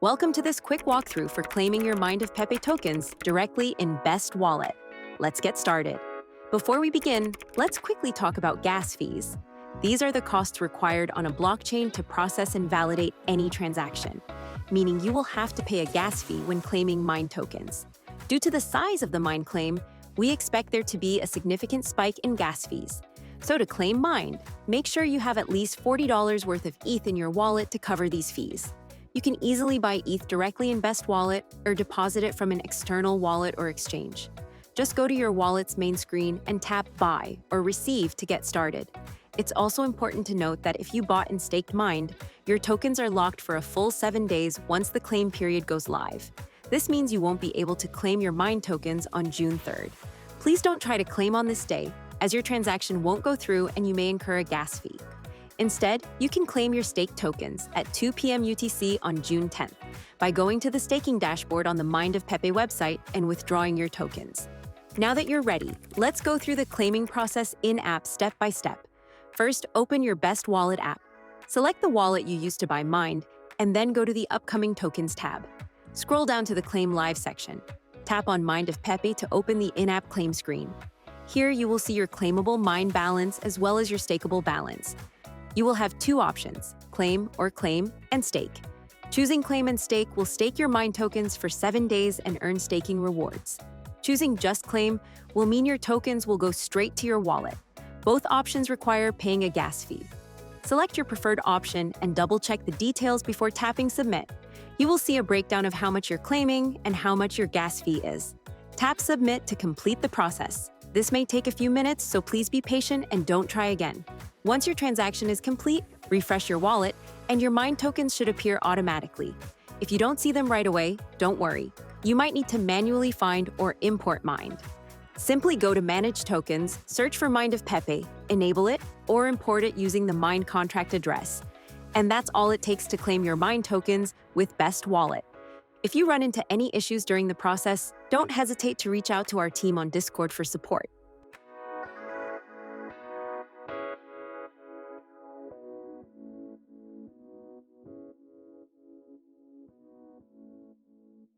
Welcome to this quick walkthrough for claiming your Mind of Pepe tokens directly in Best Wallet. Let's get started. Before we begin, let's quickly talk about gas fees. These are the costs required on a blockchain to process and validate any transaction, meaning you will have to pay a gas fee when claiming MIND tokens. Due to the size of the MIND claim, we expect there to be a significant spike in gas fees. So to claim MIND, make sure you have at least $40 worth of ETH in your wallet to cover these fees. You can easily buy ETH directly in Best Wallet or deposit it from an external wallet or exchange. Just go to your wallet's main screen and tap Buy or Receive to get started. It's also important to note that if you bought and staked MIND, your tokens are locked for a full 7 days once the claim period goes live. This means you won't be able to claim your MIND tokens on June 3rd. Please don't try to claim on this day, as your transaction won't go through and you may incur a gas fee. Instead, you can claim your staked tokens at 2 p.m. UTC on June 10th by going to the staking dashboard on the Mind of Pepe website and withdrawing your tokens. Now that you're ready, let's go through the claiming process in-app step by step. First, open your Best Wallet app. Select the wallet you used to buy MIND, and then go to the Upcoming Tokens tab. Scroll down to the Claim Live section. Tap on Mind of Pepe to open the in-app claim screen. Here you will see your claimable MIND balance as well as your stakeable balance. You will have two options, claim, and stake. Choosing claim and stake will stake your MIND tokens for 7 days and earn staking rewards. Choosing just claim will mean your tokens will go straight to your wallet. Both options require paying a gas fee. Select your preferred option and double-check the details before tapping Submit. You will see a breakdown of how much you're claiming and how much your gas fee is. Tap Submit to complete the process. This may take a few minutes, so please be patient and don't try again. Once your transaction is complete, refresh your wallet, and your MIND tokens should appear automatically. If you don't see them right away, don't worry. You might need to manually find or import MIND. Simply go to Manage Tokens, search for Mind of Pepe, enable it, or import it using the MIND contract address. And that's all it takes to claim your MIND tokens with Best Wallet. If you run into any issues during the process, don't hesitate to reach out to our team on Discord for support.